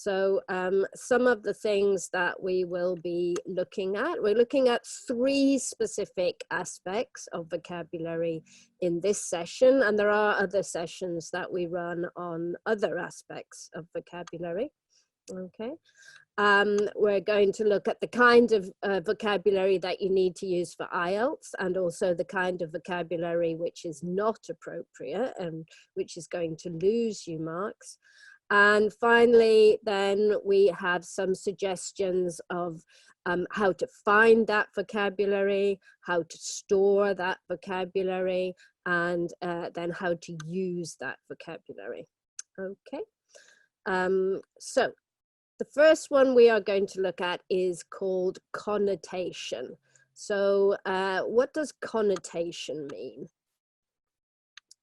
So some of the things that we will be looking at, we're looking at 3 specific aspects of vocabulary in this session, and there are other sessions that we run on other aspects of vocabulary. Okay. We're going to look at the kind of vocabulary that you need to use for IELTS, and also the kind of vocabulary which is not appropriate and which is going to lose you marks. And finally, then we have some suggestions of how to find that vocabulary, how to store that vocabulary, and then how to use that vocabulary. Okay. So the first one we are going to look at is called connotation. So what does connotation mean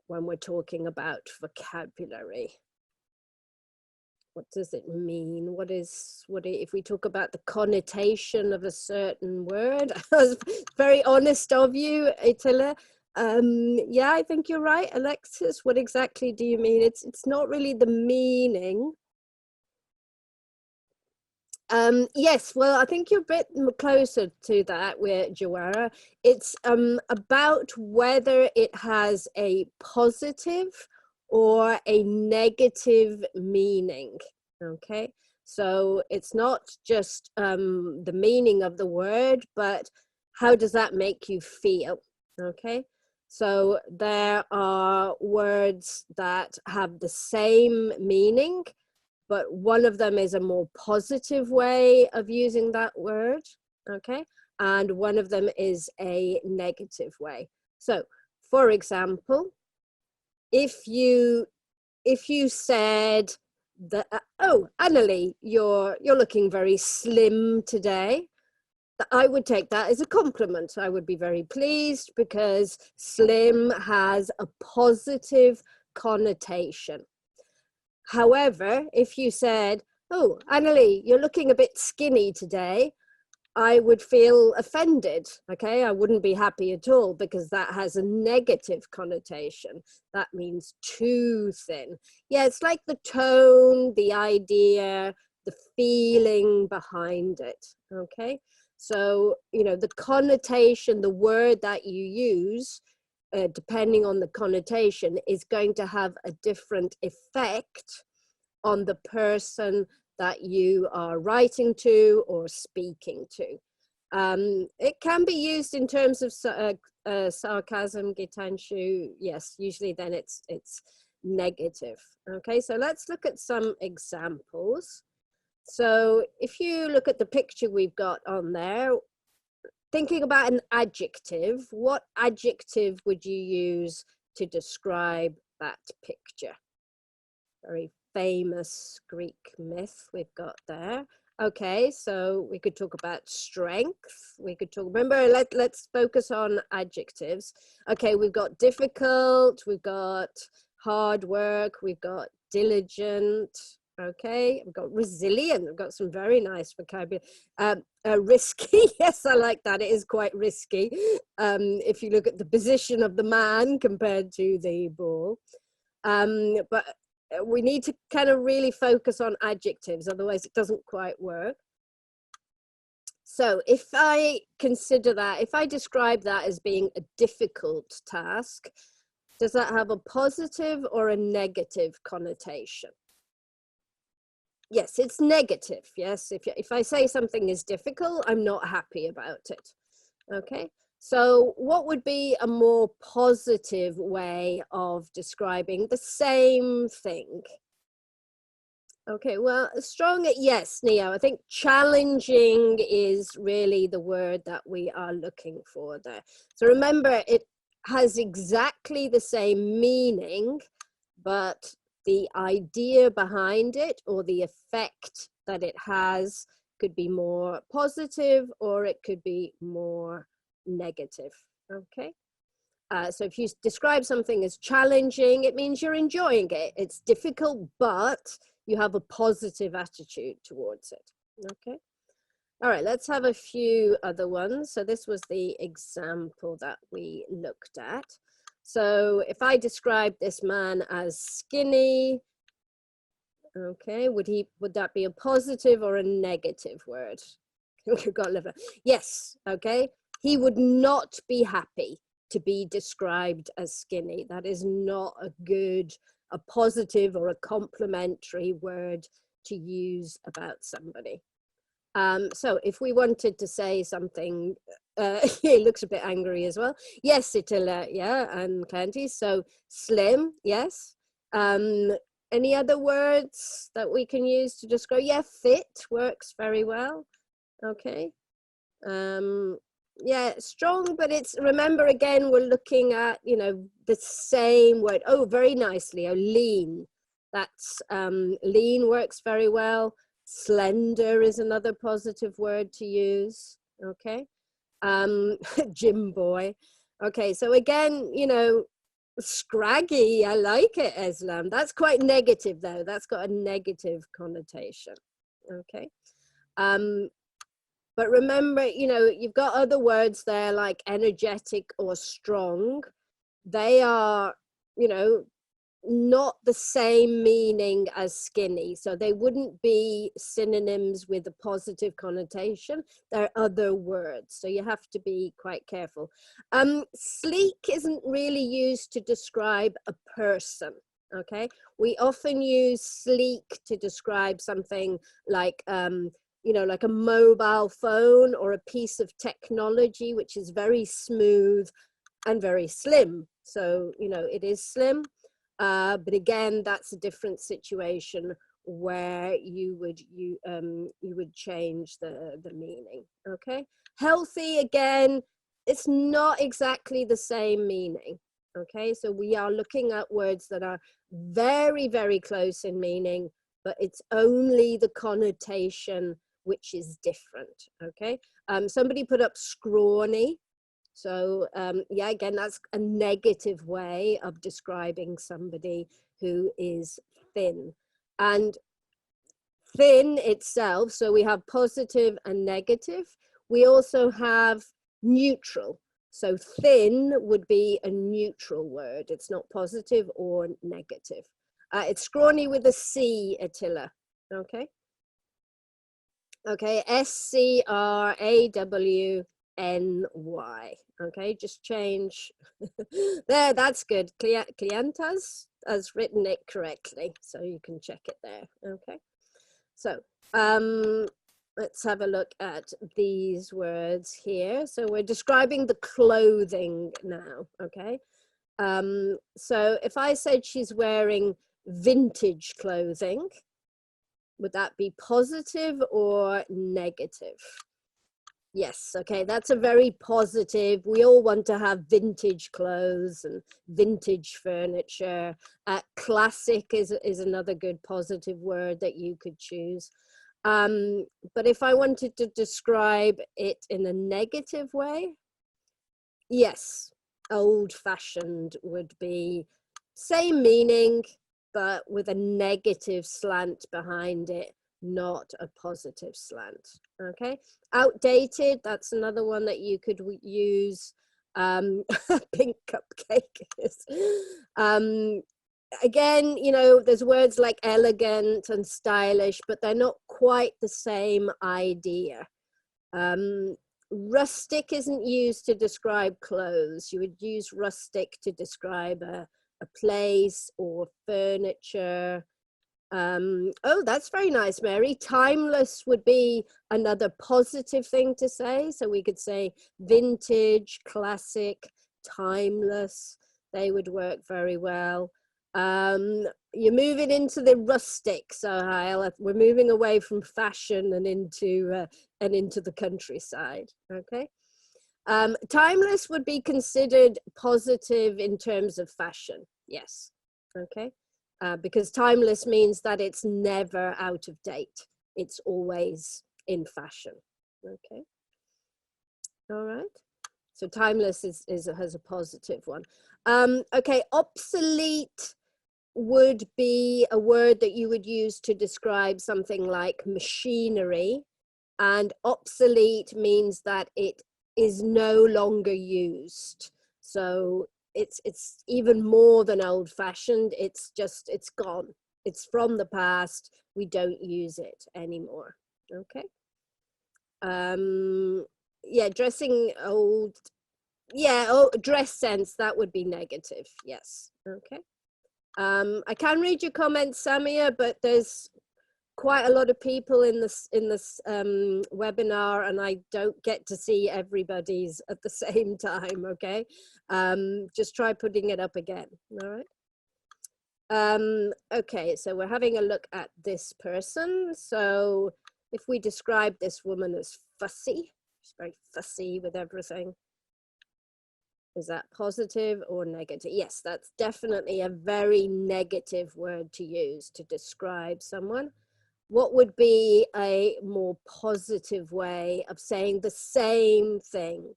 when we're talking about vocabulary? What does it mean? If we talk about the connotation of a certain word? I was very honest of you, Attila. Yeah, I think you're right, Alexis. What exactly do you mean? It's not really the meaning. Yes, well, I think you're a bit closer to that with Jawara. It's about whether it has a positive or a negative meaning. Okay, so it's not just the meaning of the word, but how does that make you feel? Okay, so there are words that have the same meaning, but one of them is a more positive way of using that word, okay? And one of them is a negative way. So, for example, if you said that, oh, Annalie, you're looking very slim today, I would take that as a compliment. I would be very pleased because slim has a positive connotation. However, if you said, oh, Annalie, you're looking a bit skinny today, I would feel offended, okay? I wouldn't be happy at all because that has a negative connotation. That means too thin. Yeah, it's like the tone, the idea, the feeling behind it, okay? So, you know, the connotation, the word that you use, depending on the connotation, is going to have a different effect on the person that you are writing to or speaking to. It can be used in terms of sarcasm, Gitanshu. Yes, usually then it's negative. Okay, so let's look at some examples. So if you look at the picture we've got on there, thinking about an adjective, what adjective would you use to describe that picture? Very famous Greek myth we've got there. Okay, so we could talk about strength. We could talk, remember, let's focus on adjectives. Okay, we've got difficult, we've got hard work, we've got diligent. Okay, we've got resilient, we've got some very nice vocabulary. Risky, yes, I like that, it is quite risky. If you look at the position of the man compared to the ball. But we need to kind of really focus on adjectives, otherwise it doesn't quite work. So if I consider that, if I describe that as being a difficult task, does that have a positive or a negative connotation? Yes, it's negative. Yes, if I say something is difficult, I'm not happy about it. Okay, so what would be a more positive way of describing the same thing? Okay, well, strong, yes, Neo, I think challenging is really the word that we are looking for there. So remember, it has exactly the same meaning, but the idea behind it or the effect that it has could be more positive or it could be more negative, okay? So if you describe something as challenging, it means you're enjoying it. It's difficult, but you have a positive attitude towards it, okay? All right, let's have a few other ones. So this was the example that we looked at. So if I describe this man as skinny, Okay, would that be a positive or a negative word? We've got liver. Yes, okay. He would not be happy to be described as skinny. That is not a positive or a complimentary word to use about somebody. So if we wanted to say something, he looks a bit angry as well. Yes, Itila, yeah, and plenty. So slim, yes. Any other words that we can use to describe? Yeah, fit works very well. Okay. Yeah, strong, but remember again, we're looking at, the same word. Oh, very nicely. Oh, lean. That's, lean works very well. Slender is another positive word to use. Okay. Gym boy. Okay. So again, scraggy. I like it, Eslam. That's quite negative though. That's got a negative connotation. Okay. But remember, you've got other words there like energetic or strong. They are, not the same meaning as skinny. So they wouldn't be synonyms with a positive connotation. They're other words. So you have to be quite careful. Sleek isn't really used to describe a person. Okay. We often use sleek to describe something like, like a mobile phone or a piece of technology, which is very smooth and very slim. So, it is slim. But again, that's a different situation where you would change the meaning. Okay. Healthy, again, it's not exactly the same meaning. Okay. So we are looking at words that are very, very close in meaning, but it's only the connotation which is different. Okay. Somebody put up scrawny. So yeah, again, that's a negative way of describing somebody who is thin. And thin itself, so we have positive and negative. We also have neutral. So thin would be a neutral word. It's not positive or negative. It's scrawny with a C, Attila. Okay. Okay, SCRAWNY. Okay, just change. There, that's good. Clientas has written it correctly, so you can check it there. Okay, so let's have a look at these words here. So we're describing the clothing now. Okay, so if I said she's wearing vintage clothing, would that be positive or negative? Yes, okay, that's a very positive. We all want to have vintage clothes and vintage furniture. Classic is another good positive word that you could choose. But if I wanted to describe it in a negative way, yes, old-fashioned would be same meaning, but with a negative slant behind it, not a positive slant. Okay, outdated, that's another one that you could use. Pink cupcake. Again, there's words like elegant and stylish, but they're not quite the same idea. Rustic isn't used to describe clothes. You would use rustic to describe a place or furniture. Oh, that's very nice, Mary. Timeless would be another positive thing to say. So we could say vintage, classic, timeless. They would work very well. You're moving into the rustic, so we're moving away from fashion and into the countryside. Okay. Timeless would be considered positive in terms of fashion. Yes. Okay. Because timeless means that it's never out of date. It's always in fashion. Okay. All right. So timeless has a positive one. Okay. Obsolete would be a word that you would use to describe something like machinery, and obsolete means that it is no longer used. So it's even more than old-fashioned. It's gone. It's from the past. We don't use it anymore. Okay. Yeah, dressing old. Yeah, oh, dress sense, that would be negative. Yes. Okay. I can read your comments, Samia, but there's quite a lot of people in this webinar, and I don't get to see everybody's at the same time. Okay. Just try putting it up again. All right. Okay, so we're having a look at this person. So if we describe this woman as fussy, she's very fussy with everything. Is that positive or negative? Yes, that's definitely a very negative word to use to describe someone. What would be a more positive way of saying the same thing?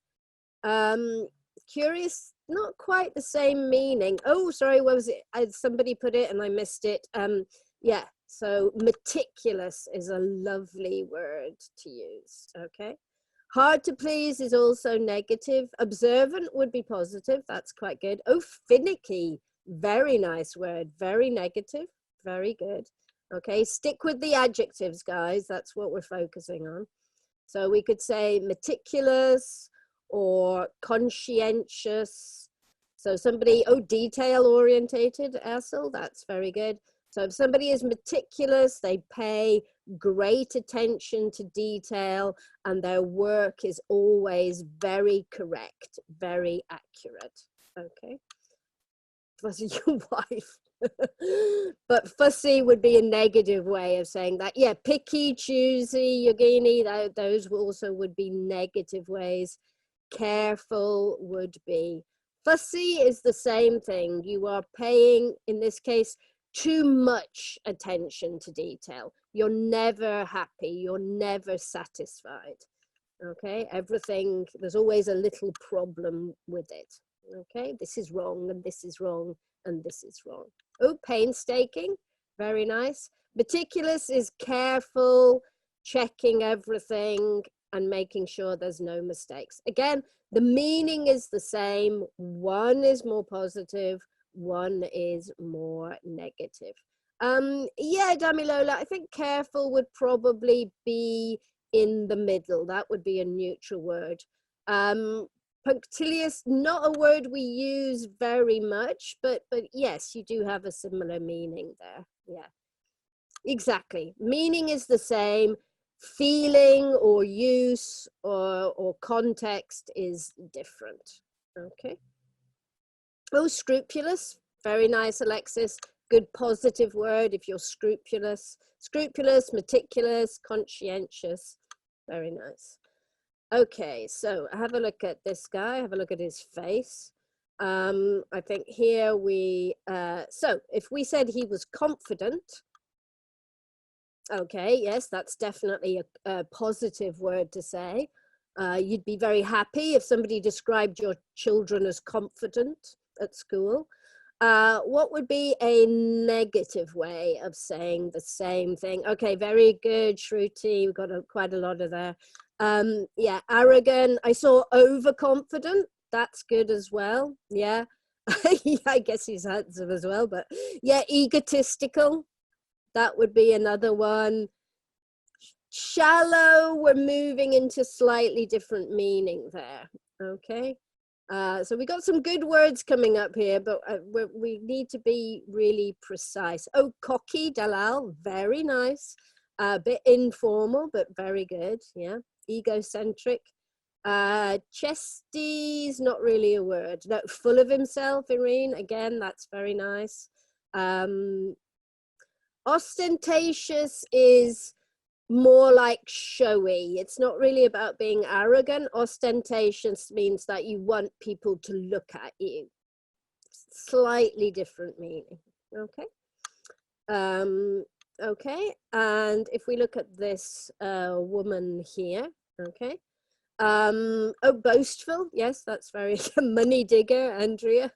Curious, not quite the same meaning. Oh, sorry, what was it? Somebody put it and I missed it. Yeah, so meticulous is a lovely word to use, okay? Hard to please is also negative. Observant would be positive, that's quite good. Oh, finicky, very nice word, very negative, very good. Okay, stick with the adjectives, guys, that's what we're focusing on. So we could say meticulous, or conscientious. So somebody, oh, detail orientated, Ursel, that's very good. So if somebody is meticulous, they pay great attention to detail, and their work is always very correct, very accurate. Okay. Fussy your wife. But fussy would be a negative way of saying that. Yeah, picky, choosy, Yogini, those also would be negative ways. Careful would be. Fussy is the same thing. You are paying, in this case, too much attention to detail. You're never happy. You're never satisfied. Okay, everything, there's always a little problem with it. Okay, this is wrong, and this is wrong, and this is wrong. Oh, painstaking, very nice. Meticulous is careful, checking everything, and making sure there's no mistakes. Again, the meaning is the same. One is more positive, one is more negative. Yeah, Damilola, I think careful would probably be in the middle. That would be a neutral word. Punctilious, not a word we use very much, but yes, you do have a similar meaning there. Yeah, exactly. Meaning is the same. Feeling or use or context is different. Okay. Oh, scrupulous. Very nice, Alexis. Good positive word if you're scrupulous. Scrupulous, meticulous, conscientious. Very nice. Okay, so have a look at this guy, have a look at his face. I think here we, so if we said he was confident, okay, yes, that's definitely a positive word to say. You'd be very happy if somebody described your children as confident at school. What would be a negative way of saying the same thing? Okay, very good, Shruti. We've got quite a lot of there. Yeah, arrogant. I saw overconfident. That's good as well. Yeah. I guess he's handsome as well, but yeah, egotistical. That would be another one. Shallow, we're moving into slightly different meaning there. Okay. So we got some good words coming up here, but we need to be really precise. Oh, cocky, Dalal, very nice. A bit informal, but very good. Yeah. Egocentric. Chesty's not really a word. No, full of himself, Irene. Again, that's very nice. Ostentatious is more like showy. It's not really about being arrogant. Ostentatious means that you want people to look at you. Slightly different meaning. Okay. Okay, and if we look at this woman here, okay. Oh, boastful. Yes, that's very money digger, Andrea.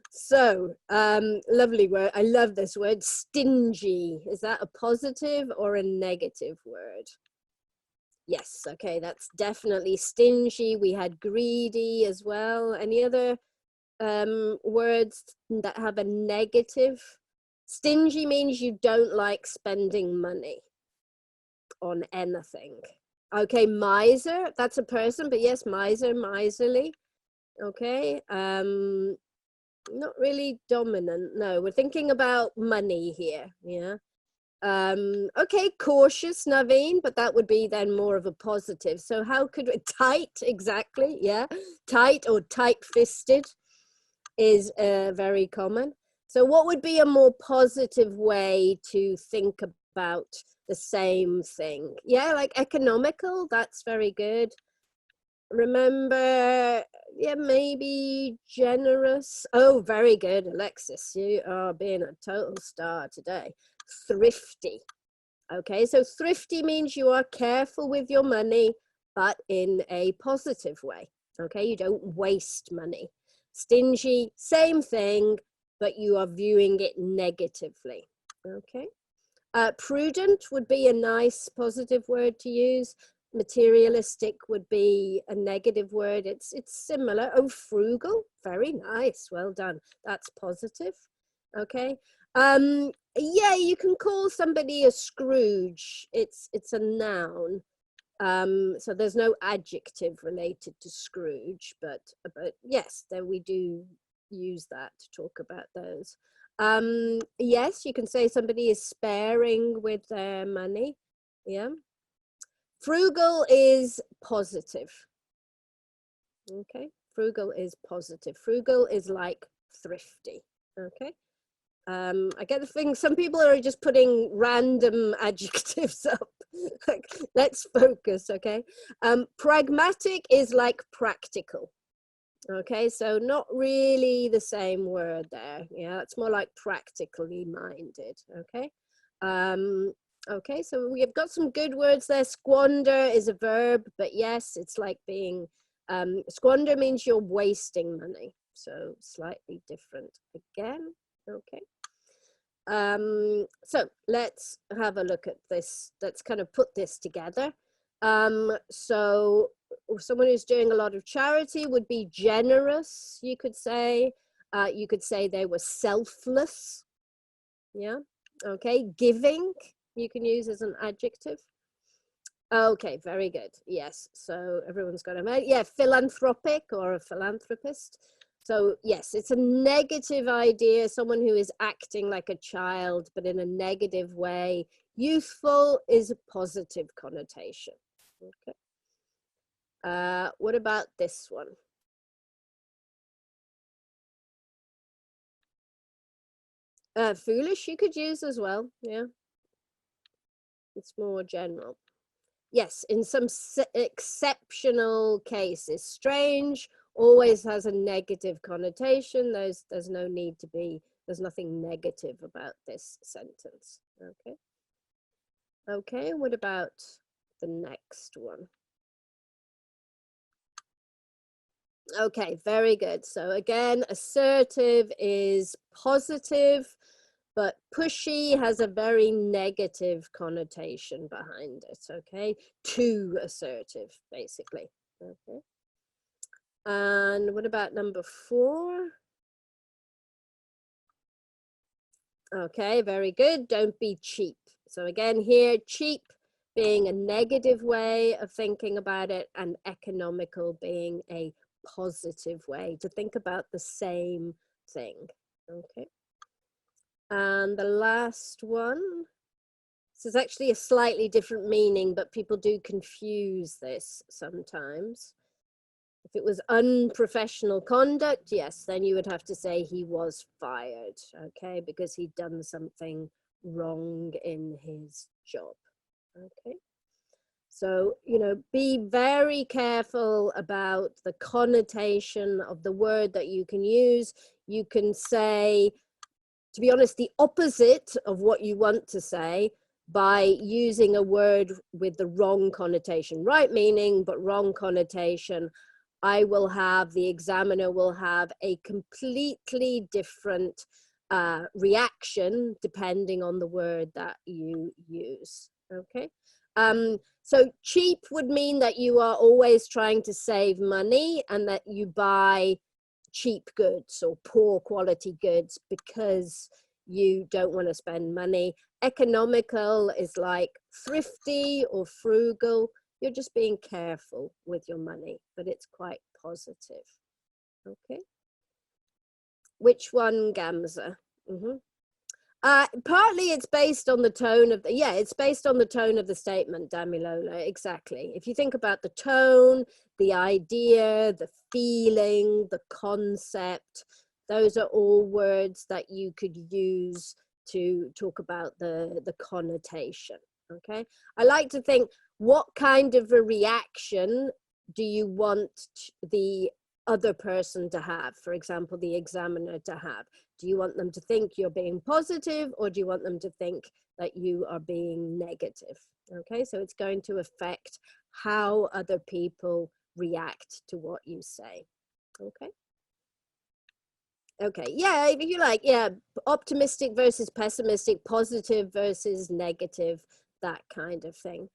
So, lovely word. I love this word, stingy. Is that a positive or a negative word? Yes, okay, that's definitely stingy. We had greedy as well. Any other words that have a negative Stingy means you don't like spending money on anything. Okay, miser, that's a person, but yes, miser, miserly. Okay, not really dominant. No, we're thinking about money here. Yeah. Okay, cautious, Naveen, but that would be then more of a positive. So how could we, tight, exactly, yeah. Tight or tight-fisted is very common. So what would be a more positive way to think about the same thing? Yeah, like economical, that's very good. Remember, yeah, maybe generous. Oh, very good, Alexis. You are being a total star today. Thrifty. Okay, so thrifty means you are careful with your money, but in a positive way. Okay, you don't waste money. Stingy, same thing, but you are viewing it negatively. Okay. Prudent would be a nice positive word to use. Materialistic would be a negative word. It's similar. Oh, frugal, very nice, well done. That's positive. Okay. Yeah, you can call somebody a Scrooge. It's a noun. So there's no adjective related to Scrooge, but yes, then we do use that to talk about those. Yes, you can say somebody is sparing with their money. Yeah. Frugal is positive. Okay. Frugal is positive. Frugal is like thrifty. Okay. I get the thing, some people are just putting random adjectives up. Like, let's focus, okay? Pragmatic is like practical. Okay, so not really the same word there. Yeah, it's more like practically minded. Okay. Okay, so we've got some good words there. Squander is a verb, but yes, it's like being, squander means you're wasting money. So slightly different again. Okay. So let's have a look at this. Let's kind of put this together. So someone who's doing a lot of charity would be generous, you could say. You could say they were selfless. Yeah. Okay. Giving, you can use as an adjective. Okay, very good. Yes. So everyone's got a, yeah, philanthropic or a philanthropist. So yes, it's a negative idea, someone who is acting like a child, but in a negative way. Youthful is a positive connotation. Okay. What about this one? Foolish, you could use as well. Yeah. It's more general. Yes, in some exceptional cases. Strange always has a negative connotation. There's no need to be, there's nothing negative about this sentence. Okay. Okay, what about the next one? Okay, very good. So again, assertive is positive, but pushy has a very negative connotation behind it. Okay, too assertive, basically. Okay. And what about number 4? Okay, very good. Don't be cheap. So again here, cheap being a negative way of thinking about it, and economical being a positive way to think about the same thing. Okay. And the last one, this is actually a slightly different meaning, but people do confuse this sometimes. If it was unprofessional conduct, yes, then you would have to say he was fired, okay, because he'd done something wrong in his job. Okay. So, you know, be very careful about the connotation of the word that you can use. You can say, to be honest, the opposite of what you want to say by using a word with the wrong connotation, right meaning, but wrong connotation. The examiner will have a completely different reaction depending on the word that you use. Okay. So cheap would mean that you are always trying to save money and that you buy cheap goods or poor quality goods because you don't want to spend money. Economical is like thrifty or frugal. You're just being careful with your money, but it's quite positive. Okay. Which one, Gamza? Partly it's based on the tone of the, yeah, it's based on the tone of the statement, Damilola, exactly. If you think about the tone, the idea, the feeling, the concept, those are all words that you could use to talk about the connotation, okay? I like to think, what kind of a reaction do you want the other person to have, for example, the examiner to have? Do you want them to think you're being positive, or do you want them to think that you are being negative? Okay, so it's going to affect how other people react to what you say. Okay. Okay, yeah, if you like, yeah, optimistic versus pessimistic, positive versus negative, that kind of thing.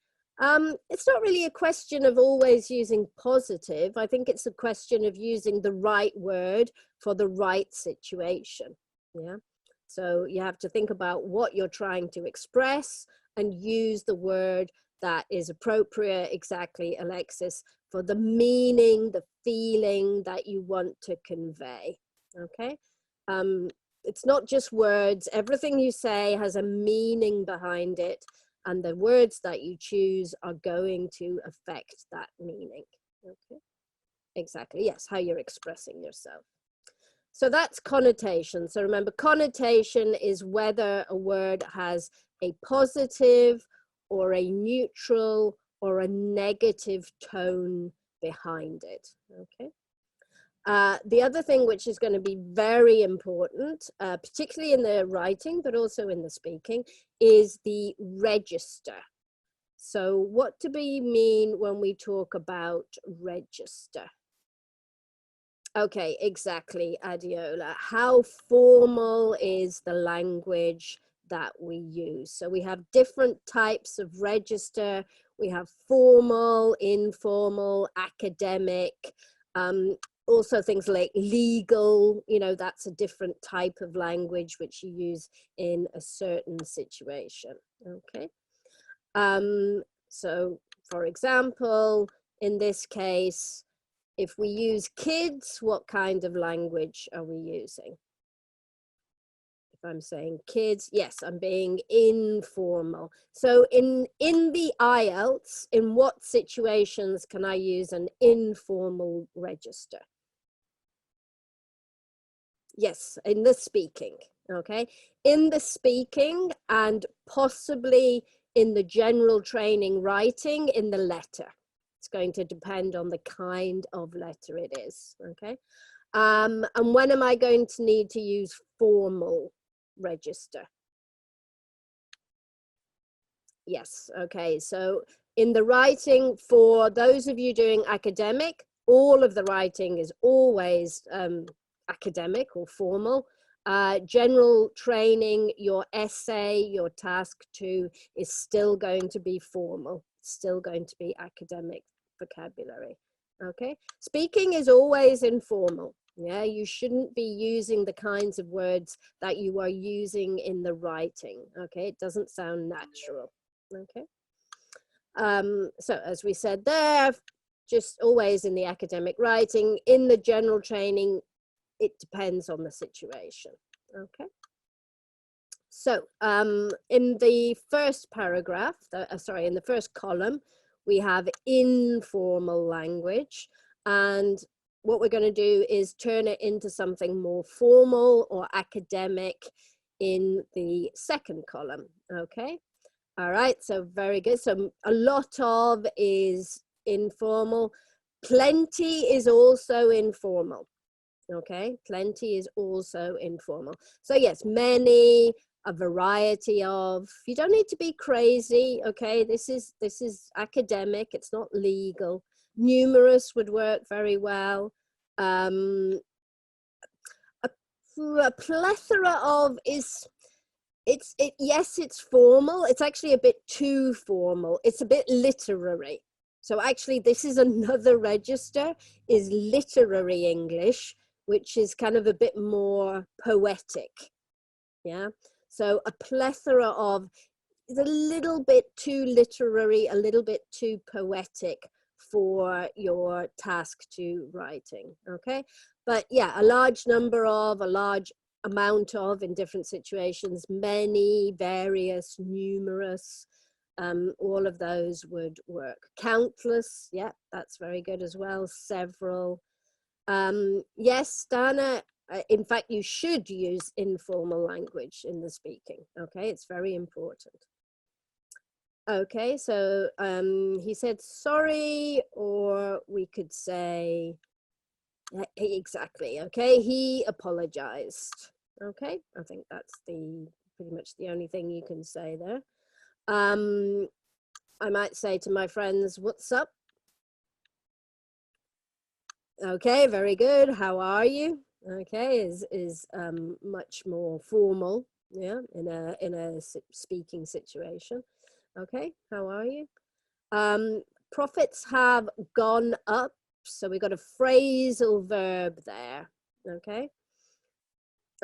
It's not really a question of always using positive. I think it's a question of using the right word for the right situation. Yeah. So you have to think about what you're trying to express and use the word that is appropriate, exactly, Alexis, for the meaning, the feeling that you want to convey. Okay. It's not just words. Everything you say has a meaning behind it, and the words that you choose are going to affect that meaning. Okay, exactly. Yes, how you're expressing yourself. So that's connotation. So remember, connotation is whether a word has a positive or a neutral or a negative tone behind it. Okay. The other thing which is going to be very important, particularly in the writing, but also in the speaking, is the register. So what do we mean when we talk about register? Okay, exactly, Adiola. How formal is the language that we use? So we have different types of register. We have formal, informal, academic, also things like legal, you know, that's a different type of language which you use in a certain situation, okay? So for example, in this case, if we use kids, what kind of language are we using? If I'm saying kids, yes, I'm being informal. So in the IELTS, in what situations can I use an informal register? Yes, in the speaking, okay? In the speaking, and possibly in the general training writing, in the letter. It's going to depend on the kind of letter it is, okay? And when am I going to need to use formal register? Yes, okay, so in the writing, for those of you doing academic, all of the writing is always academic or formal. General training, your essay, your task 2 is still going to be formal, still going to be academic vocabulary. Okay, speaking is always informal. Yeah, you shouldn't be using the kinds of words that you are using in the writing. Okay, it doesn't sound natural. Okay, so as we said there, just always in the academic writing. In the general training, it depends on the situation. Okay, so in the first paragraph, sorry, in the first column, we have informal language, and what we're going to do is turn it into something more formal or academic in the second column. Okay, all right, so very good. So a lot of is informal. Plenty is also informal. Okay, plenty is also informal. So yes, many, a variety of. You don't need to be crazy. Okay, this is academic. It's not legal. Numerous would work very well. A plethora of is. Yes, it's formal. It's actually a bit too formal. It's a bit literary. So actually, this is another register, is literary English, which is kind of a bit more poetic. Yeah. So a plethora of, is a little bit too literary, a little bit too poetic for your task to writing. Okay. But yeah, a large number of, a large amount of in different situations, many, various, numerous, all of those would work. Countless, yeah, that's very good as well. Several. Yes, Dana, in fact, you should use informal language in the speaking. Okay, it's very important. Okay, so he said sorry, or we could say, exactly, okay, he apologized. Okay, I think that's pretty much the only thing you can say there. I might say to my friends, what's up? Okay, very good. How are you? Okay, is much more formal, yeah, in a speaking situation. Okay, how are you? Profits have gone up, so we got a phrasal verb there. Okay.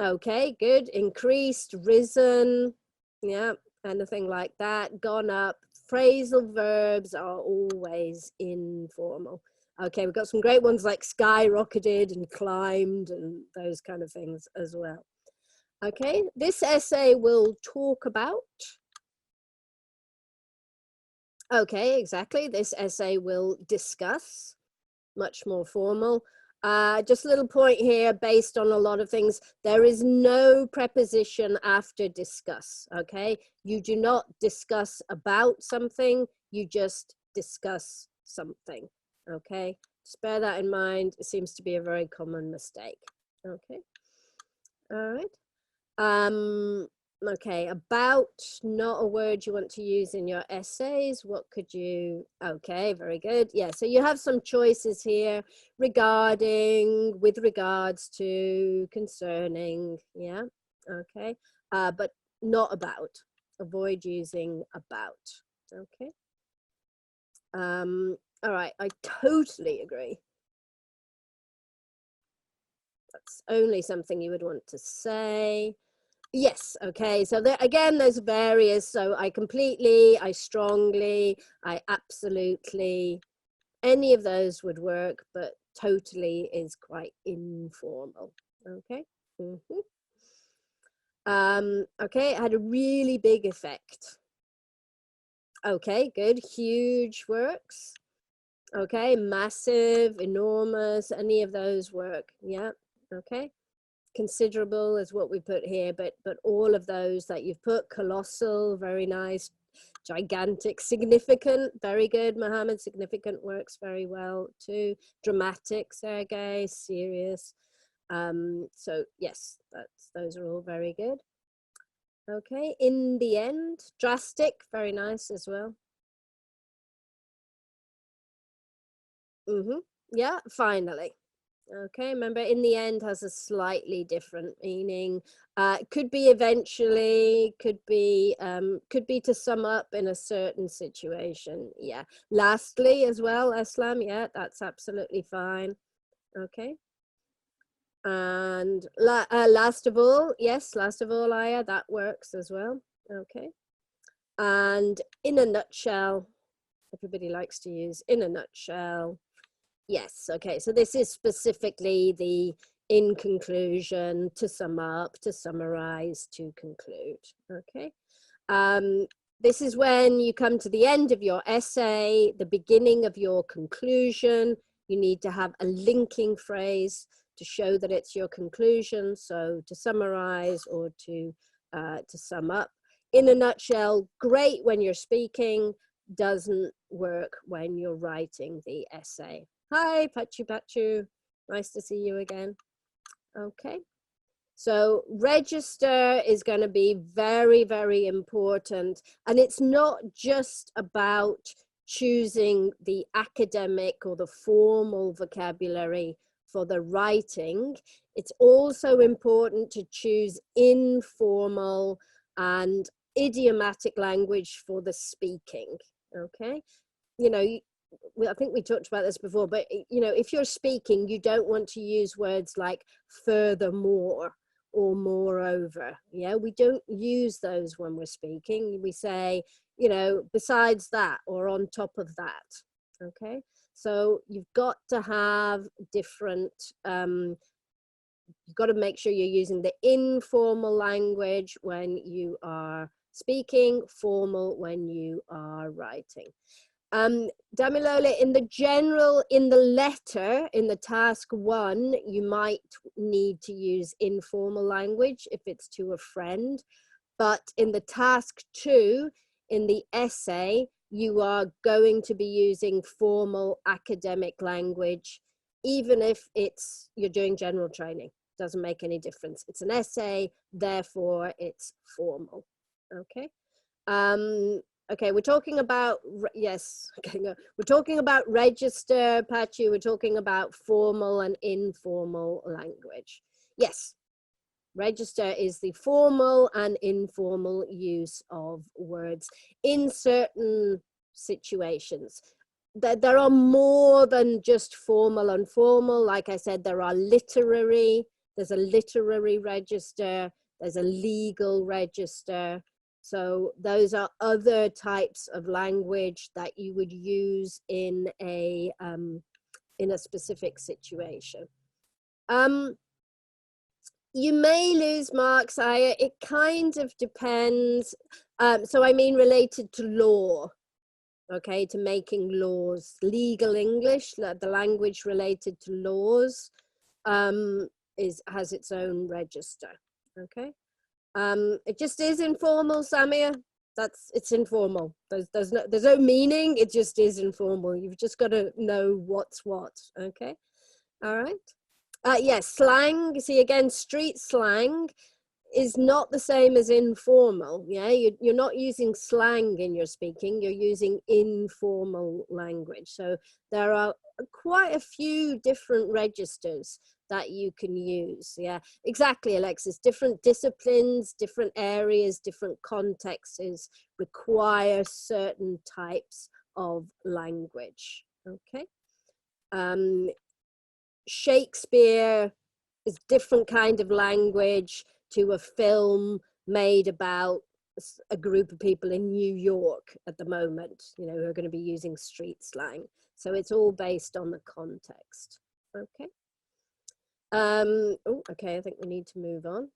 Okay, good. Increased, risen, yeah, anything like that. Gone up. Phrasal verbs are always informal. Okay, we've got some great ones like skyrocketed and climbed and those kind of things as well. Okay, this essay will talk about. Okay, exactly. This essay will discuss, much more formal. Just a little point here, based on a lot of things, there is no preposition after discuss, okay? You do not discuss about something, you just discuss something, okay? Just bear that in mind. It seems to be a very common mistake, okay? All right. Okay, about, not a word you want to use in your essays. What could you, okay, very good. Yeah, so you have some choices here regarding, with regards to, concerning, yeah, okay, but not about. Avoid using about, okay. All right, I totally agree. That's only something you would want to say. Yes, okay, so there again, there's various, so I completely, I strongly, I absolutely, any of those would work, but totally is quite informal, okay? Okay, it had a really big effect. Okay, good, huge works. Okay, massive, enormous, any of those work, yeah, okay. Considerable is what we put here, but all of those that you've put, colossal, very nice, gigantic, significant, very good, Mohammed, significant works very well too, dramatic, Sergey, serious. So yes, those are all very good. Okay, in the end, drastic, very nice as well. Yeah, finally. Okay, remember, in the end has a slightly different meaning. Could be eventually, could be to sum up in a certain situation. Yeah. Lastly as well, Aslam, yeah, that's absolutely fine. Okay. And last of all, yes, last of all, Aya, that works as well. Okay. And in a nutshell, everybody likes to use in a nutshell. Yes, okay, so this is specifically the in conclusion, to sum up, to summarize, to conclude, okay? This is when you come to the end of your essay, the beginning of your conclusion. You need to have a linking phrase to show that it's your conclusion, so to summarize or to sum up. In a nutshell, great when you're speaking, doesn't work when you're writing the essay. Hi, Pachu Pachu. Nice to see you again. Okay. So register is going to be very, very important. And it's not just about choosing the academic or the formal vocabulary for the writing. It's also important to choose informal and idiomatic language for the speaking. Okay. You know, I think we talked about this before, but you know, if you're speaking, you don't want to use words like furthermore or moreover. Yeah, we don't use those when we're speaking. We say, you know, besides that or on top of that. Okay, so you've got to have different, you've got to make sure you're using the informal language when you are speaking, formal when you are writing. Damilola, in the general, in the letter, in the task 1, you might need to use informal language if it's to a friend, but in the task 2, in the essay, you are going to be using formal academic language, even if it's, you're doing general training. Doesn't make any difference. It's an essay, therefore it's formal. Okay. Okay, we're talking about, yes, okay, no, we're talking about register, Pachi, we're talking about formal and informal language. Yes, register is the formal and informal use of words in certain situations. There are more than just formal and formal. Like I said, there are literary, there's a literary register, there's a legal register. So those are other types of language that you would use in a specific situation. You may lose marks, Aya. It kind of depends. So I mean related to law, okay, to making laws. Legal English, the language related to laws, has its own register, okay? It just is informal, Samir. It's informal. There's no meaning. It just is informal. You've just got to know what's what. Okay. All right. Yes, slang. You see, again, street slang is not the same as informal. Yeah, you're not using slang in your speaking. You're using informal language. So there are quite a few different registers that you can use. Yeah, exactly, Alexis. Different disciplines, different areas, different contexts require certain types of language. Okay. Shakespeare is different kind of language to a film made about a group of people in New York at the moment, you know, who are going to be using street slang. So it's all based on the context. Okay. Oh, okay, I think we need to move on.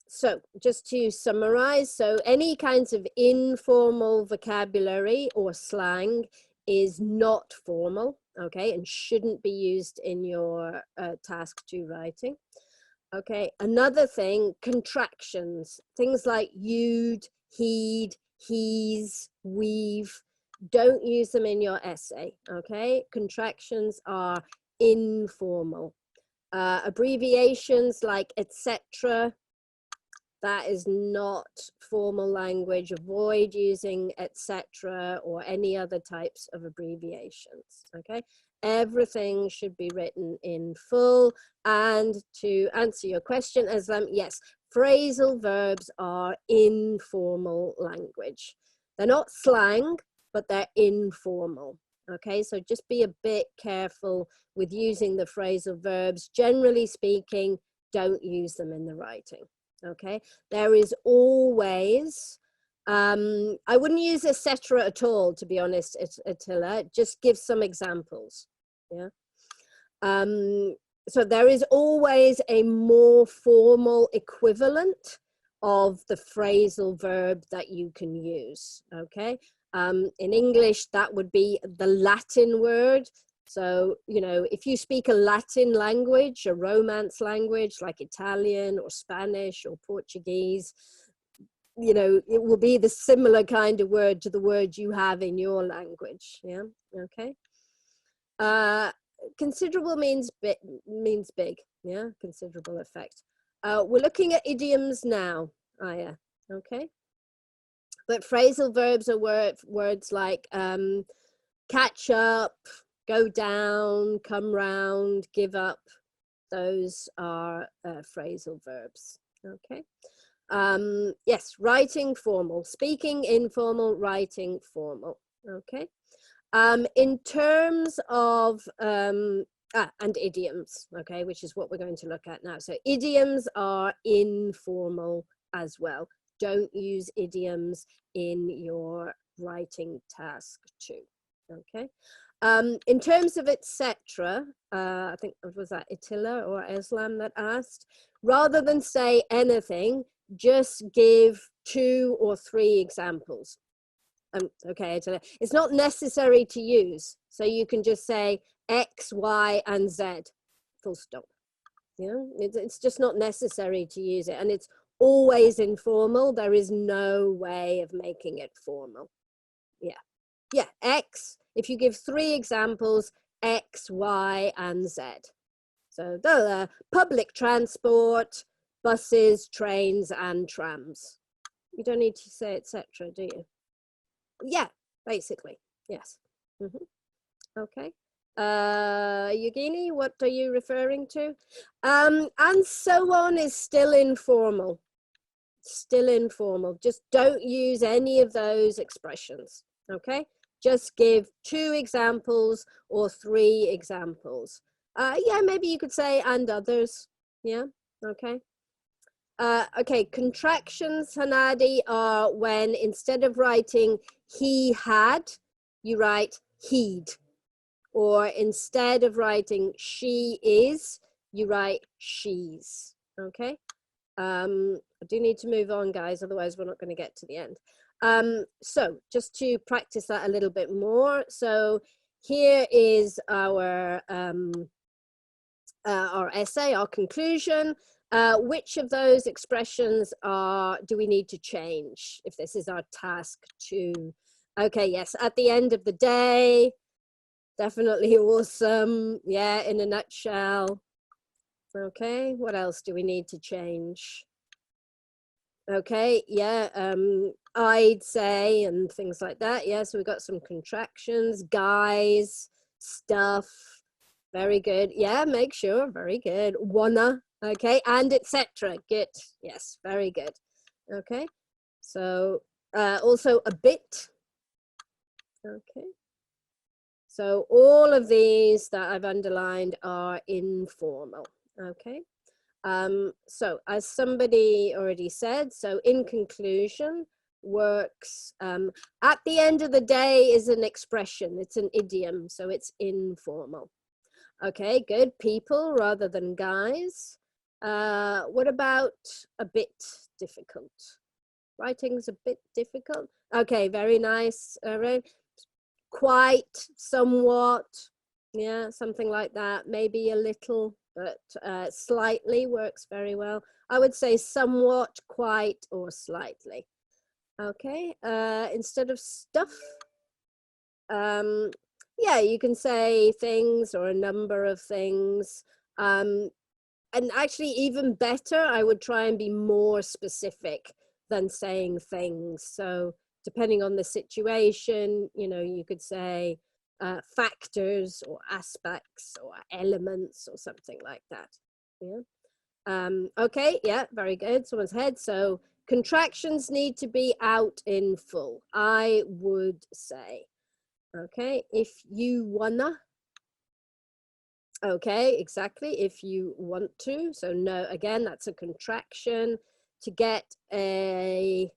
So just to summarize, so any kinds of informal vocabulary or slang is not formal, okay, and shouldn't be used in your task 2 writing. Okay, another thing, contractions, things like you'd, he'd, he's, we've, don't use them in your essay, okay? Contractions are informal. Abbreviations like etc., that is not formal language. Avoid using etc. or any other types of abbreviations, okay? Everything should be written in full. And to answer your question, Aslam, yes, phrasal verbs are informal language. They're not slang, but they're informal. Okay, so just be a bit careful with using the phrasal verbs. Generally speaking, don't use them in the writing. Okay, there is always, I wouldn't use etc. at all, to be honest, Attila. Just give some examples. Yeah. So there is always a more formal equivalent of the phrasal verb that you can use. Okay. In English, that would be the Latin word. So, you know, if you speak a Latin language, a Romance language like Italian or Spanish or Portuguese, you know, it will be the similar kind of word to the word you have in your language. Yeah, okay. Considerable means big. Yeah, considerable effect. We're looking at idioms now, Aya, okay? But phrasal verbs are words like catch up, go down, come round, give up. Those are phrasal verbs, okay? Yes, writing formal, speaking informal, writing formal, okay? In terms of and idioms, okay, which is what we're going to look at now. So idioms are informal as well. Don't use idioms in your writing task 2, okay? In terms of etc., I think, was that Attila or Islam that asked, rather than say anything, just give 2 or 3 examples. Okay, it's not necessary to use. So you can just say X, Y, and Z, full stop. You know, it's just not necessary to use it. And it's always informal. There is no way of making it formal. Yeah. Yeah, X, if you give 3 examples, X, Y, and Z. So the public transport, buses, trains, and trams. You don't need to say etc., do you? Yeah, basically, yes. Okay. Eugenie, what are you referring to? And so on is still informal. Still informal. Just don't use any of those expressions, okay? Just give 2 examples or 3 examples. Yeah, maybe you could say and others. Yeah, okay. Okay, contractions, Hanadi, are when instead of writing he had, you write he'd. Or instead of writing she is, you write she's, okay? I do need to move on, guys, otherwise we're not going to get to the end. So just to practice that a little bit more. So here is our essay, our conclusion. Which of those expressions do we need to change if this is our task 2? Okay, yes, at the end of the day, definitely awesome. Yeah, in a nutshell. Okay, what else do we need to change? Okay, yeah, I'd say, and things like that. Yeah, so we've got some contractions, guys, stuff. Very good. Yeah, make sure. Very good. Wanna. Okay, and etc. Good. Yes, very good. Okay, so also a bit. Okay. So all of these that I've underlined are informal. Okay. So as somebody already said, so in conclusion works, at the end of the day is an expression, it's an idiom, so it's informal. Okay, good. People rather than guys. What about a bit difficult? Writing's a bit difficult. Okay, very nice. Right. Quite, somewhat, yeah, something like that. Maybe a little, but slightly works very well. I would say somewhat, quite, or slightly. Okay, instead of stuff, yeah, you can say things or a number of things. And actually even better, I would try and be more specific than saying things. So depending on the situation, you know, you could say factors or aspects or elements or something like that. Yeah. Okay, yeah, very good. Someone's head. So contractions need to be out in full, I would say. Okay, if you wanna. Okay, exactly, if you want to. So no, again, that's a contraction. To get a,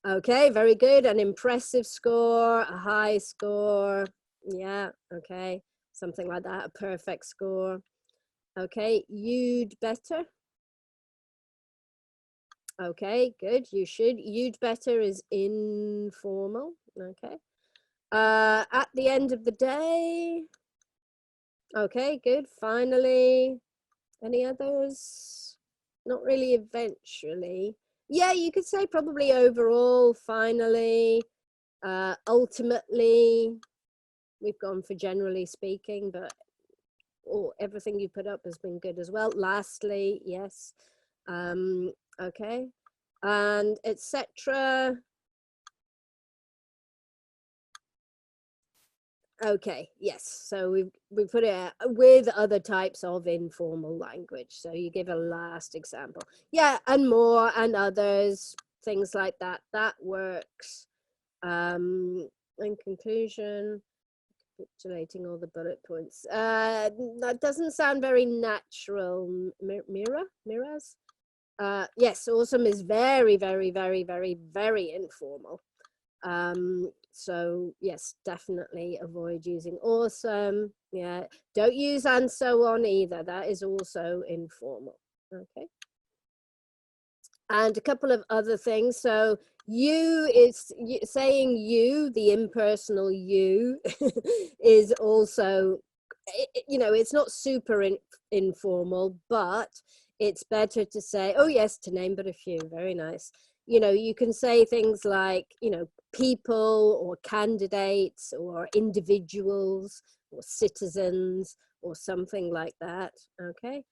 okay, very good, an impressive score, a high score. Yeah, okay, something like that, a perfect score. Okay, you'd better. Okay, good, you should. You'd better is informal. Okay. At the end of the day. Okay, good. Finally, any others? Not really eventually. Yeah, you could say probably overall, finally, ultimately. We've gone for generally speaking, but everything you put up has been good as well. Lastly, yes. Okay. And etc. Okay, yes. So we put it with other types of informal language. So you give a last example. Yeah, and more and others, things like that. That works. In conclusion, Capitulating all the bullet points. That doesn't sound very natural. Miraz? Yes, awesome is very, very, very, very, very informal. So yes, definitely avoid using awesome. Yeah, don't use and so on either. That is also informal. Okay. And a couple of other things. So you is saying you, the impersonal you, is also, you know, it's not super informal, but it's better to say, oh yes, to name but a few. Very nice. You know, you can say things like, you know, people or candidates or individuals or citizens or something like that. Okay.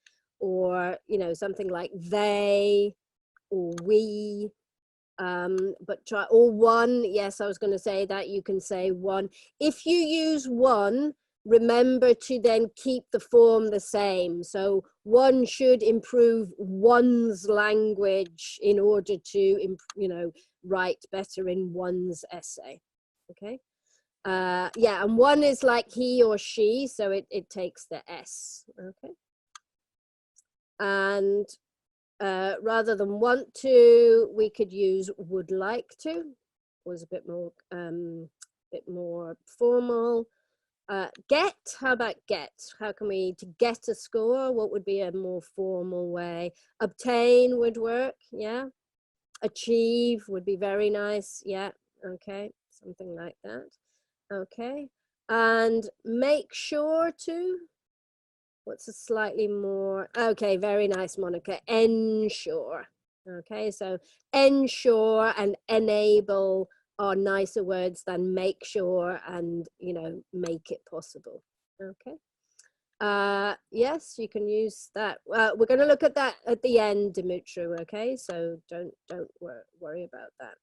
Or, you know, something like they or we, but try, or one. Yes, I was going to say that. You can say one. If you use one, remember to then keep the form the same. So one should improve one's language in order to, you know, write better in one's essay. Okay. Yeah, and one is like he or she, so it takes the S. Okay. And rather than want to, we could use would like to. Was a bit more formal. Get, how about get? How can we, to get a score, what would be a more formal way? Obtain would work, yeah. Achieve would be very nice, yeah, okay, something like that. Okay, and make sure to, what's a slightly more, okay, very nice, Monica, ensure. Okay, so ensure and enable are nicer words than make sure and, you know, make it possible. Okay. Yes, you can use that. We're going to look at that at the end, Dimitru. Okay, so don't worry about that.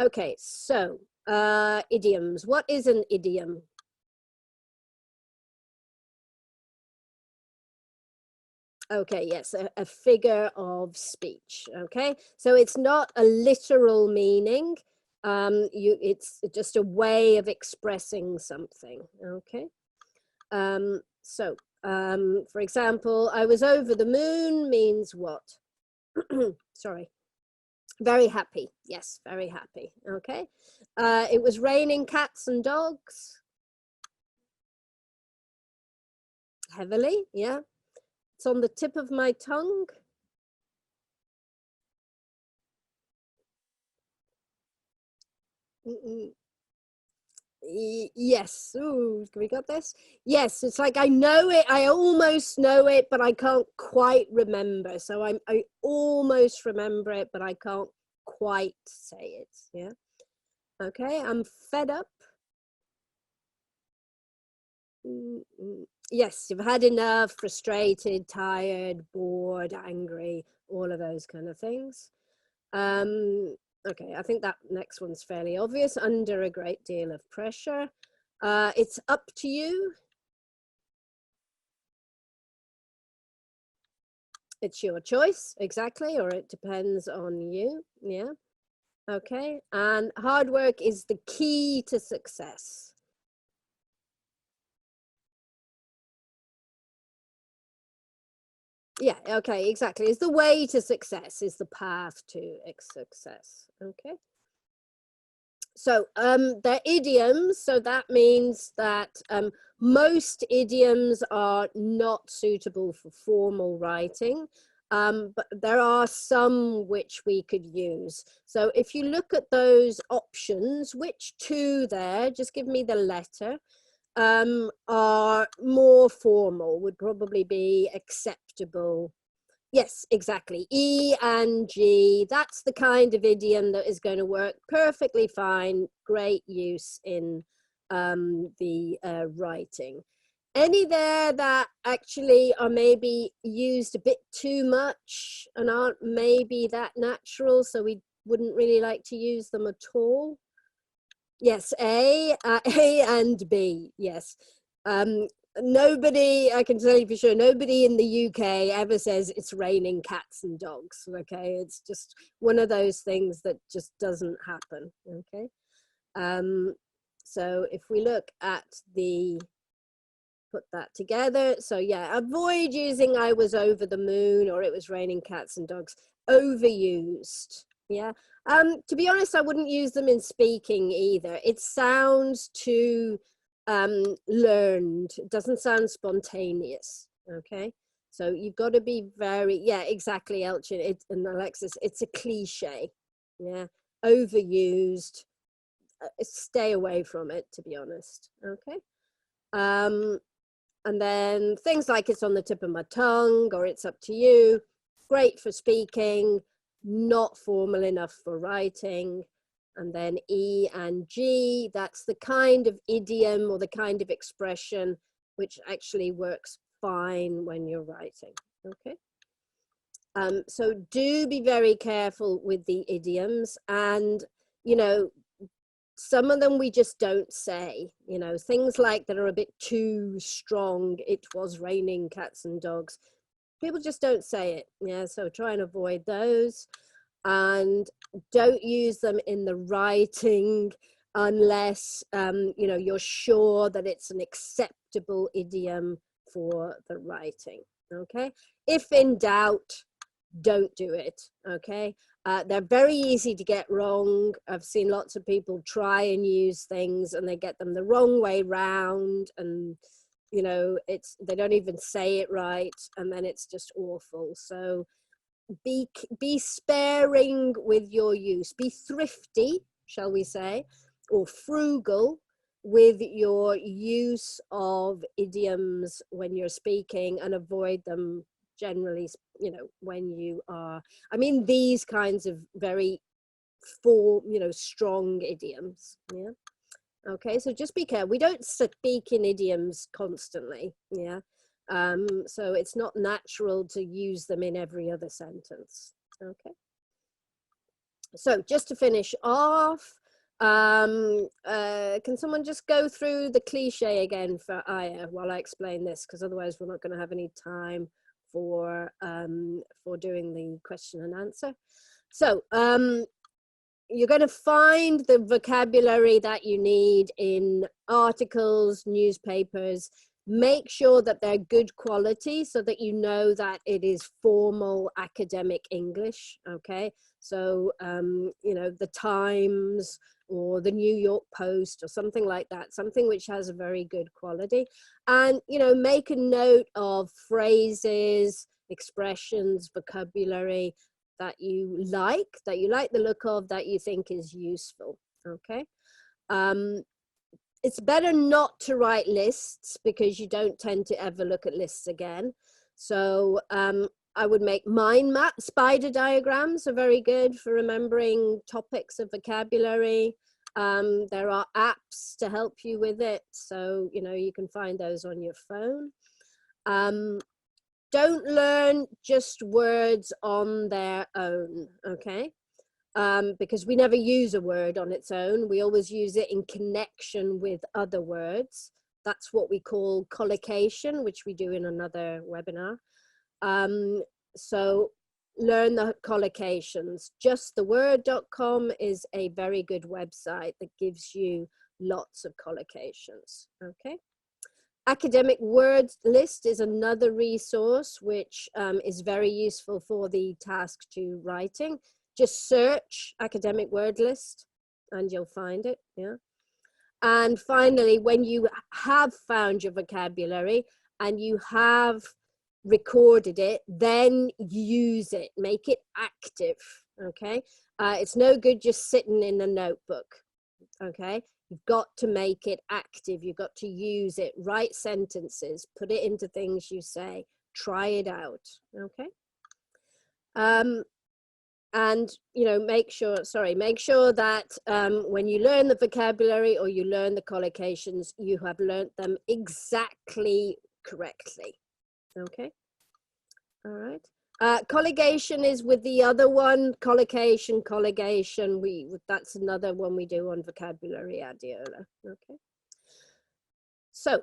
Okay, so idioms. What is an idiom? Okay, yes, a figure of speech. Okay, so it's not a literal meaning. It's just a way of expressing something. Okay, so for example, I was over the moon means what? Sorry, very happy. Yes, very happy. Okay, it was raining cats and dogs. Heavily, yeah. It's on the tip of my tongue. Yes. Ooh, we got this? Yes, it's like I know it, I almost know it, but I can't quite remember. So I almost remember it, but I can't quite say it. Yeah. Okay, I'm fed up. Yes, you've had enough, frustrated, tired, bored, angry, all of those kind of things. Okay, I think that next one's fairly obvious. Under a great deal of pressure. It's up to you. It's your choice, exactly, or it depends on you. Yeah. Okay, and hard work is the key to success. Yeah, okay, exactly. It's the way to success, is the path to success. Okay. So they're idioms, so that means that most idioms are not suitable for formal writing, but there are some which we could use. So if you look at those options, which two there, just give me the letter, are more formal, would probably be acceptable. Yes, exactly. E and G, that's the kind of idiom that is going to work perfectly fine. Great use in the writing. Any there that actually are maybe used a bit too much and aren't maybe that natural, so we wouldn't really like to use them at all? Yes, A and B, yes. Nobody, I can tell you for sure, nobody in the UK ever says it's raining cats and dogs. Okay, it's just one of those things that just doesn't happen. Okay, So if we look at put that together. So yeah, avoid using I was over the moon or it was raining cats and dogs. Overused. Yeah. To be honest, I wouldn't use them in speaking either. It sounds too learned. It doesn't sound spontaneous. Okay. So you've got to be very, yeah, exactly, Elchin and Alexis. It's a cliche. Yeah. Overused. Stay away from it, to be honest. Okay. And then things like it's on the tip of my tongue or it's up to you. Great for speaking, not formal enough for writing. And then E and G, that's the kind of idiom or the kind of expression which actually works fine when you're writing. Okay. So do be very careful with the idioms, and you know, some of them we just don't say, you know, things like that are a bit too strong. It was raining cats and dogs. People just don't say it. Yeah, so try and avoid those, and don't use them in the writing unless you know, you're sure that it's an acceptable idiom for the writing. Okay, if in doubt, don't do it. Okay. They're very easy to get wrong. I've seen lots of people try and use things and they get them the wrong way round, and you know, they don't even say it right, and then it's just awful. So be sparing with your use. Be thrifty, shall we say, or frugal with your use of idioms when you're speaking, and avoid them generally, you know, when you are, I mean, these kinds of very strong idioms. Yeah. Okay, so just be careful. We don't speak in idioms constantly. Yeah. So it's not natural to use them in every other sentence. Okay. So just to finish off, can someone just go through the cliche again for Aya while I explain this, because otherwise we're not going to have any time for doing the question and answer. So you're going to find the vocabulary that you need in articles, newspapers. Make sure that they're good quality so that you know that it is formal academic English. Okay, so you know, the Times or the New York Post or something like that, something which has a very good quality. And you know, make a note of phrases, expressions, vocabulary that you like the look of, that you think is useful. Okay. It's better not to write lists because you don't tend to ever look at lists again. So I would make mind maps. Spider diagrams are very good for remembering topics of vocabulary. There are apps to help you with it, so you know, you can find those on your phone. Don't learn just words on their own, okay? Because we never use a word on its own. We always use it in connection with other words. That's what we call collocation, which we do in another webinar. So learn the collocations. Justtheword.com is a very good website that gives you lots of collocations, okay? Academic words list is another resource which is very useful for the task 2 writing. Just search academic word list and you'll find it. Yeah. And finally, when you have found your vocabulary and you have recorded it, then use it, make it active. Okay. It's no good just sitting in a notebook. Okay. You've got to make it active. You've got to use it, write sentences, put it into things you say, try it out. Okay. And you know, make sure that when you learn the vocabulary or you learn the collocations, you have learned them exactly correctly. Okay. All right. Colligation is with the other one. Collocation. That's another one we do on vocabulary, Adiola. Okay. So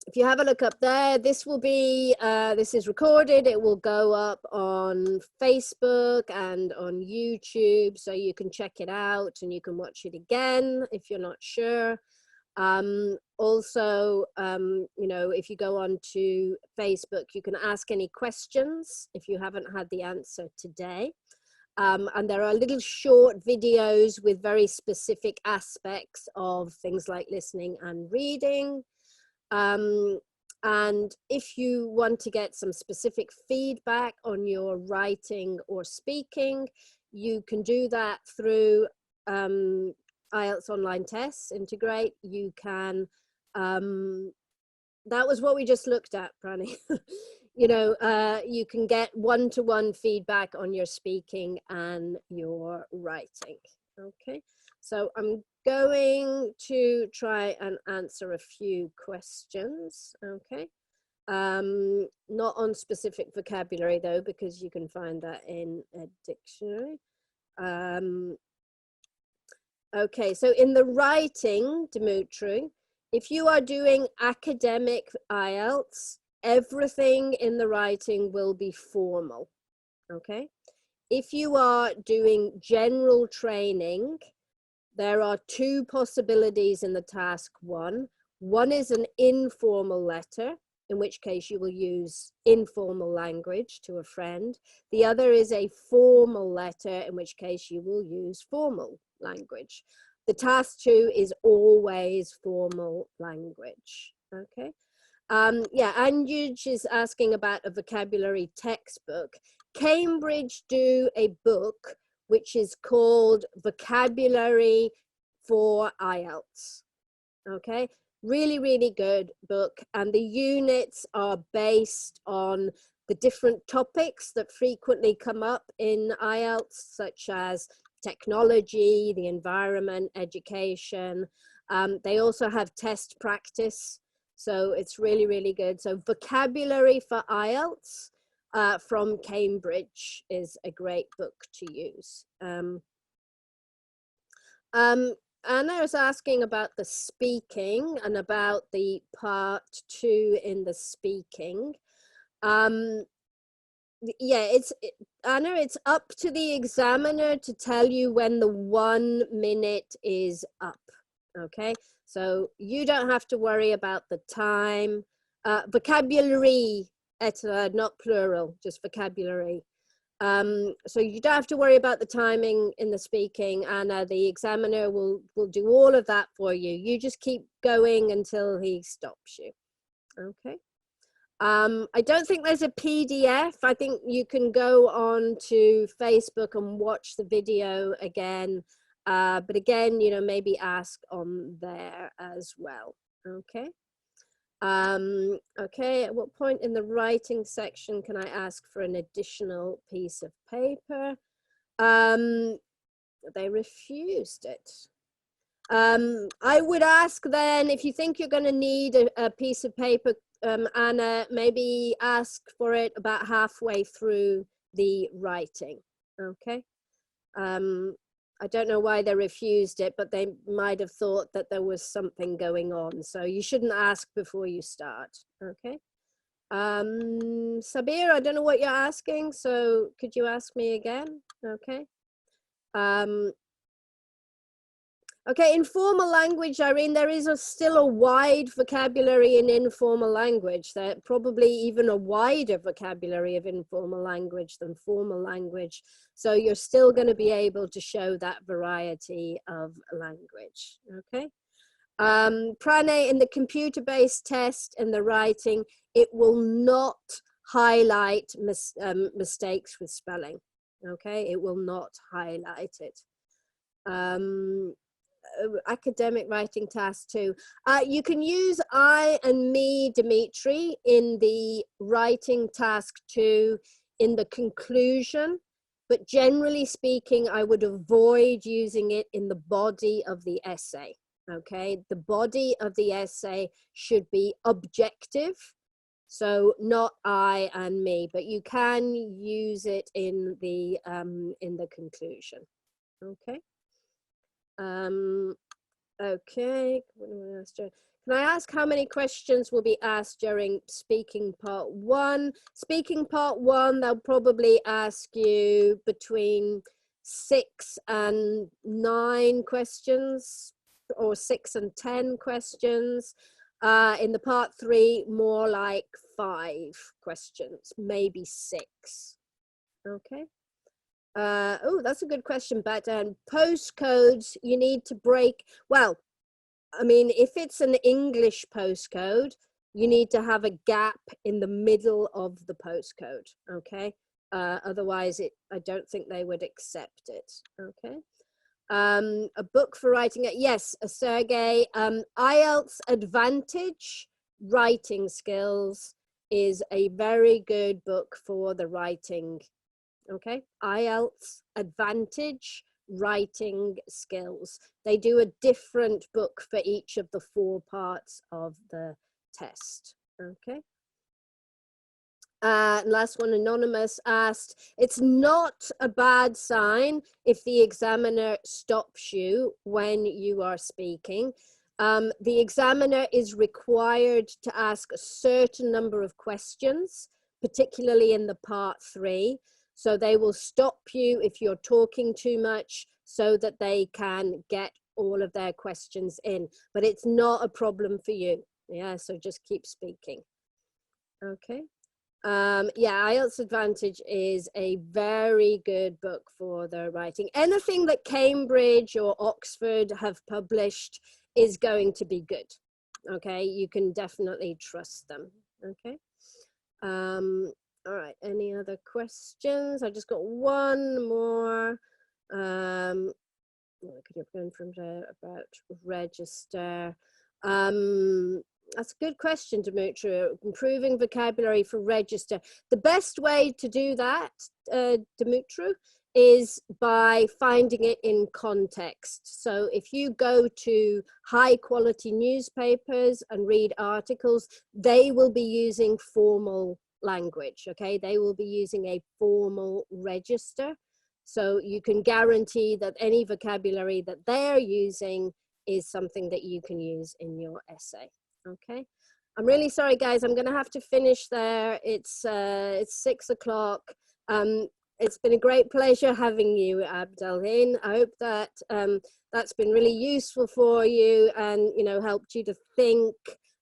if you have a look up there, this will be, this is recorded. It will go up on Facebook and on YouTube, so you can check it out and you can watch it again if you're not sure. Also, you know, if you go on to Facebook, you can ask any questions if you haven't had the answer today. And there are little short videos with very specific aspects of things like listening and reading. And if you want to get some specific feedback on your writing or speaking, you can do that through IELTS online tests, integrate. You can, that was what we just looked at, Prani. You know, you can get one-to-one feedback on your speaking and your writing. Okay, so I'm going to try and answer a few questions. Okay, not on specific vocabulary though, because you can find that in a dictionary. Okay, so in the writing, Dimitri, if you are doing academic IELTS, everything in the writing will be formal. Okay, if you are doing general training, there are two possibilities in the task one. One is an informal letter, in which case you will use informal language to a friend. The other is a formal letter, in which case you will use formal language. The task two is always formal language. Okay. Yeah, Anjuj is asking about a vocabulary textbook. Cambridge do a book which is called Vocabulary for IELTS. Okay, really, really good book. And the units are based on the different topics that frequently come up in IELTS, such as technology, the environment, education. They also have test practice. So it's really, really good. So Vocabulary for IELTS from Cambridge is a great book to use. Anna is asking about the speaking and about the part two in the speaking. Yeah, Anna, it's up to the examiner to tell you when the 1 minute is up. Okay, so you don't have to worry about the time. Vocabulary, not plural, just vocabulary. So you don't have to worry about the timing in the speaking, and the examiner will do all of that for you. You just keep going until he stops you. Okay. I don't think there's a PDF. I think you can go on to Facebook and watch the video again. But again, you know, maybe ask on there as well. Okay. Okay, at what point in the writing section can I ask for an additional piece of paper? They refused it. I would ask then, if you think you're going to need a piece of paper, Anna, maybe ask for it about halfway through the writing. Okay. I don't know why they refused it, but they might have thought that there was something going on. So you shouldn't ask before you start. Okay. Sabir, I don't know what you're asking, so could you ask me again? Okay. Okay, informal language, Irene, there is still a wide vocabulary in informal language. There probably even a wider vocabulary of informal language than formal language. So you're still going to be able to show that variety of language, okay? Pranay, in the computer-based test in the writing, it will not highlight mistakes with spelling, okay? It will not highlight it. Academic writing task 2. You can use I and me, Dimitri, in the writing task 2 in the conclusion, but generally speaking, I would avoid using it in the body of the essay. Okay, the body of the essay should be objective, so not I and me, but you can use it in the conclusion. Okay. Okay, Can I ask how many questions will be asked during speaking part 1? Speaking part 1, they'll probably ask you between 6 and 9 questions, or 6 and 10 questions. In the part 3, more like 5 questions, maybe 6. Okay. Oh, that's a good question, but postcodes, you need to break, well, I mean, if it's an English postcode, you need to have a gap in the middle of the postcode, okay? Otherwise, I don't think they would accept it, okay? A book for writing, yes, Sergey, IELTS Advantage Writing Skills is a very good book for the writing, okay? IELTS Advantage Writing Skills. They do a different book for each of the 4 parts of the test, okay? Last one, Anonymous asked, it's not a bad sign if the examiner stops you when you are speaking. The examiner is required to ask a certain number of questions, particularly in the part 3. So they will stop you if you're talking too much so that they can get all of their questions in. But it's not a problem for you. Yeah, so just keep speaking. Okay. Yeah, IELTS Advantage is a very good book for the writing. Anything that Cambridge or Oxford have published is going to be good. Okay, you can definitely trust them. Okay. All right, any other questions? I just got one more. What could you have gone from there about register? That's a good question, Dimitri. Improving vocabulary for register. The best way to do that, Dimitri, is by finding it in context. So if you go to high quality newspapers and read articles, they will be using formal language, okay? They will be using a formal register. So you can guarantee that any vocabulary that they're using is something that you can use in your essay, okay? I'm really sorry, guys. I'm gonna have to finish there. It's 6 o'clock. It's been a great pleasure having you, Abdelhin. I hope that that's been really useful for you and, you know, helped you to think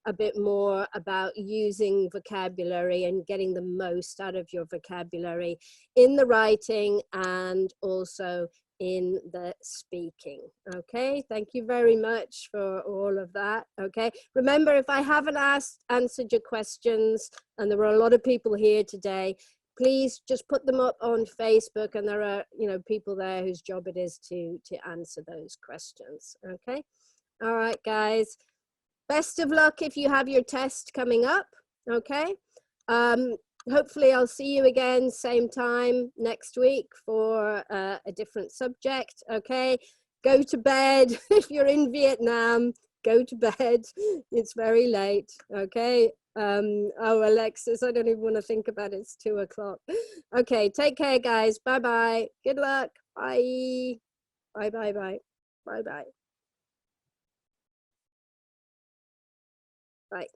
a bit more about using vocabulary and getting the most out of your vocabulary in the writing and also in the speaking. Okay, thank you very much for all of that. Okay, remember, if I haven't answered your questions, and there were a lot of people here today, please just put them up on Facebook, and there are, you know, people there whose job it is to answer those questions. Okay, all right, guys. Best of luck if you have your test coming up, okay? Hopefully I'll see you again same time next week for a different subject, okay? Go to bed. If you're in Vietnam, go to bed. It's very late, okay? Oh, Alexis, I don't even want to think about it. It's 2 o'clock. Okay, take care, guys. Bye-bye. Good luck. Bye. Bye-bye-bye. Bye-bye. Bye.